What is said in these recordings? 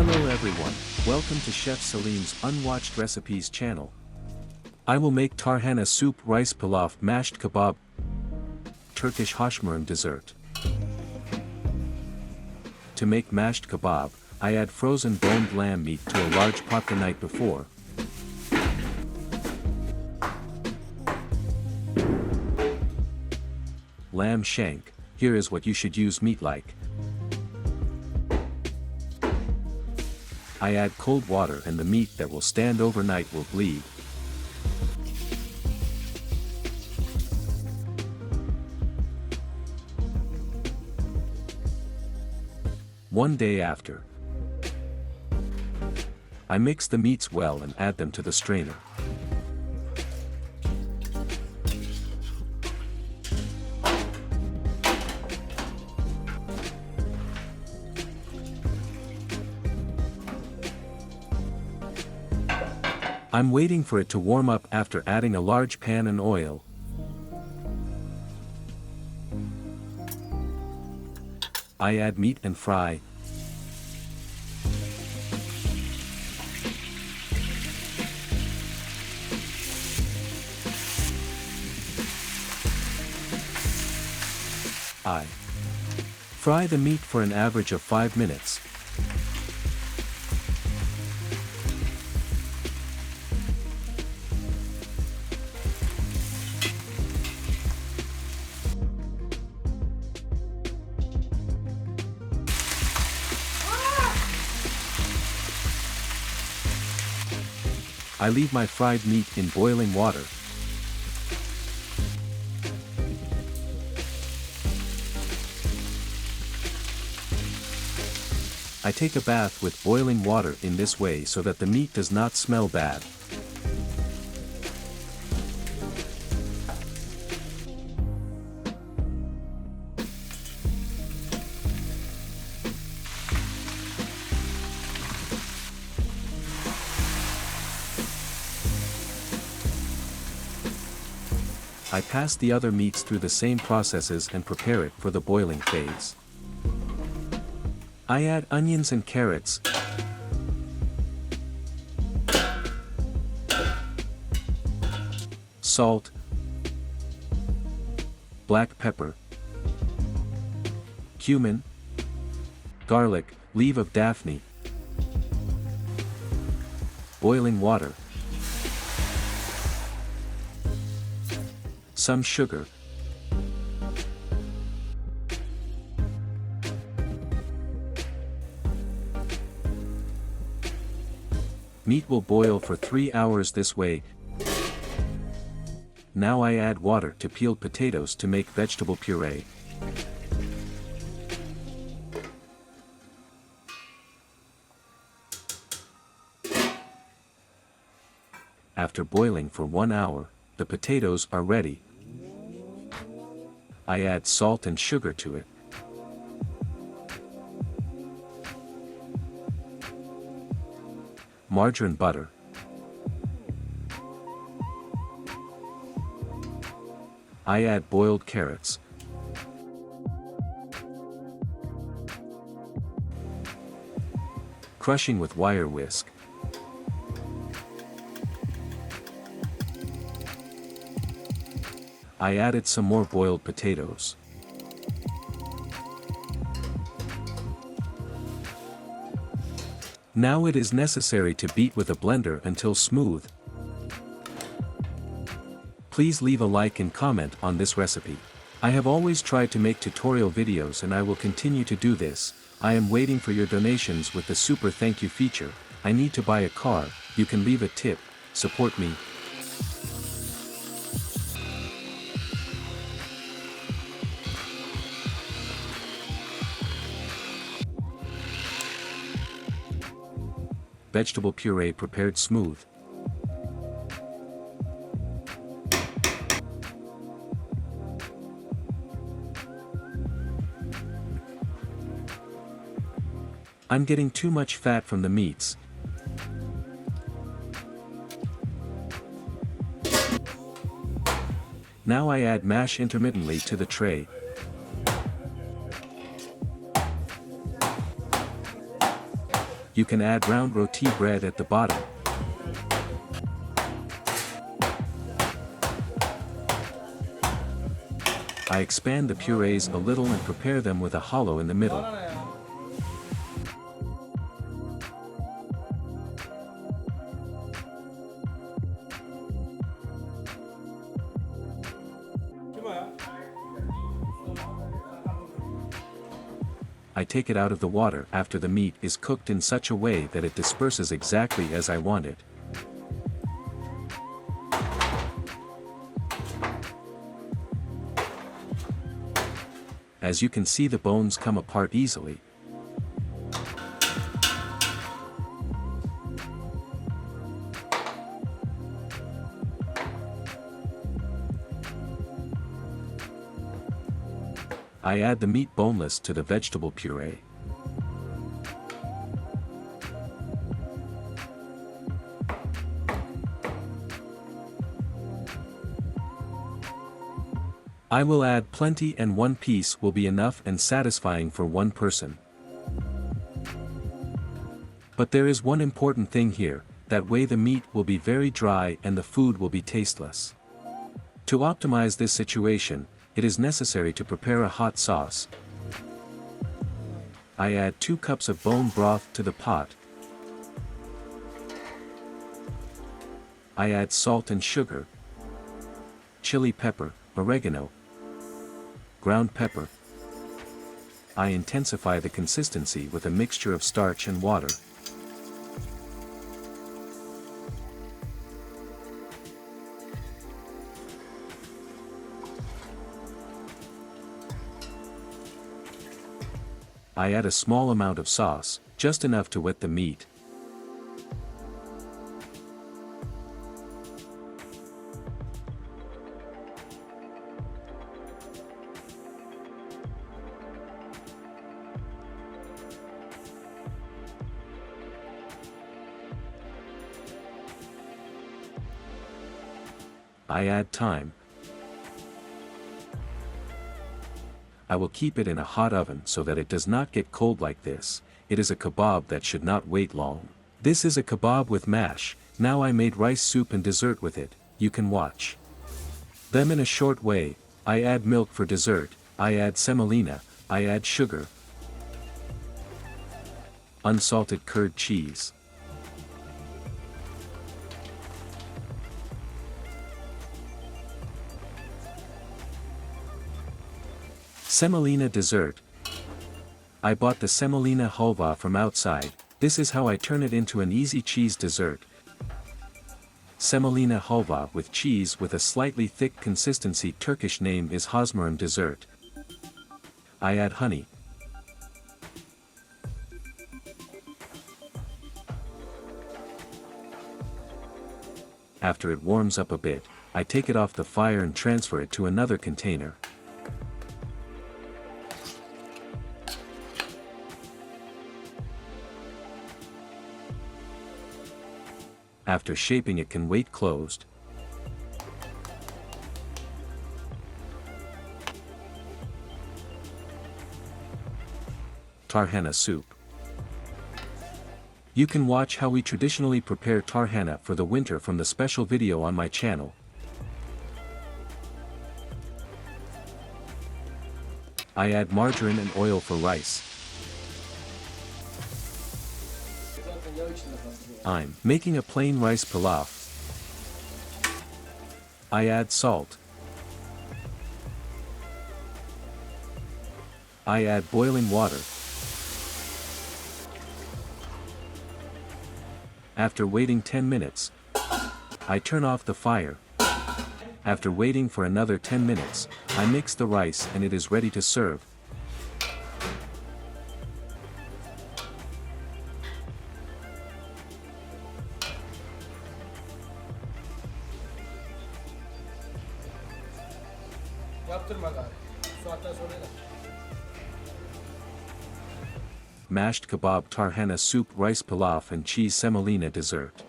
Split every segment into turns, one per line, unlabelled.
Hello everyone, welcome to Chef Salim's Unwatched Recipes channel. I will make tarhana soup rice pilaf mashed kebab, Turkish hosmerim dessert. To make mashed kebab, I add frozen boned lamb meat to a large pot the night before. Lamb shank, here is what you should use meat like. I add cold water and the meat that will stand overnight will bleed. One day after, I mix the meats well and add them to the strainer. I'm waiting for it to warm up after adding a large pan and oil. I add meat and fry. I fry the meat for an average of 5 minutes. I leave my fried meat in boiling water. I take a bath with boiling water in this way so that the meat does not smell bad. I pass the other meats through the same processes and prepare it for the boiling phase. I add onions and carrots, salt, black pepper, cumin, garlic, leaf of Daphne, boiling water, some sugar, meat will boil for 3 hours this way. Now I add water to peeled potatoes to make vegetable puree. After boiling for 1 hour, the potatoes are ready. I add salt and sugar to it. Margarine butter. I add boiled carrots. Crushing with wire whisk. I added some more boiled potatoes. Now it is necessary to beat with a blender until smooth. Please leave a like and comment on this recipe. I have always tried to make tutorial videos and I will continue to do this. I am waiting for your donations with the super thank you feature. I need to buy a car, you can leave a tip, support me. Vegetable puree prepared smooth. I'm getting too much fat from the meats. Now I add mash intermittently to the tray. You can add round roti bread at the bottom. I expand the purees a little and prepare them with a hollow in the middle. I take it out of the water after the meat is cooked in such a way that it disperses exactly as I want it. As you can see, the bones come apart easily. I add the meat boneless to the vegetable puree. I will add plenty, and one piece will be enough and satisfying for one person. But there is one important thing here, that way the meat will be very dry and the food will be tasteless. To optimize this situation, it is necessary to prepare a hot sauce. I add 2 cups of bone broth to the pot. I add salt and sugar, chili pepper, oregano, ground pepper. I intensify the consistency with a mixture of starch and water. I add a small amount of sauce, just enough to wet the meat. I add thyme. I will keep it in a hot oven so that it does not get cold like this. It is a kebab that should not wait long. This is a kebab with mash. Now I made rice soup and dessert with it. You can watch them in a short way. I add milk for dessert. I add semolina. I add sugar, unsalted curd cheese, semolina dessert. I bought the semolina halva from outside. This is how I turn it into an easy cheese dessert. Semolina halva with cheese with a slightly thick consistency. Turkish name is hosmerim dessert. I add honey. After it warms up a bit, I take it off the fire and transfer it to another container. After shaping, it can wait closed. Tarhana soup. You can watch how we traditionally prepare tarhana for the winter from the special video on my channel. I add margarine and oil for rice. I'm making a plain rice pilaf. I add salt. I add boiling water. After waiting 10 minutes, I turn off the fire. After waiting for another 10 minutes, I mix the rice and it is ready to serve. Mashed kebab, tarhana soup, rice pilaf and cheese semolina dessert.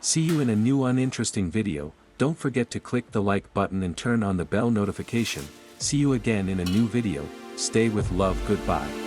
See you in a new uninteresting video. Don't forget to click the like button and turn on the bell notification. See you again in a new video. Stay with love. Goodbye.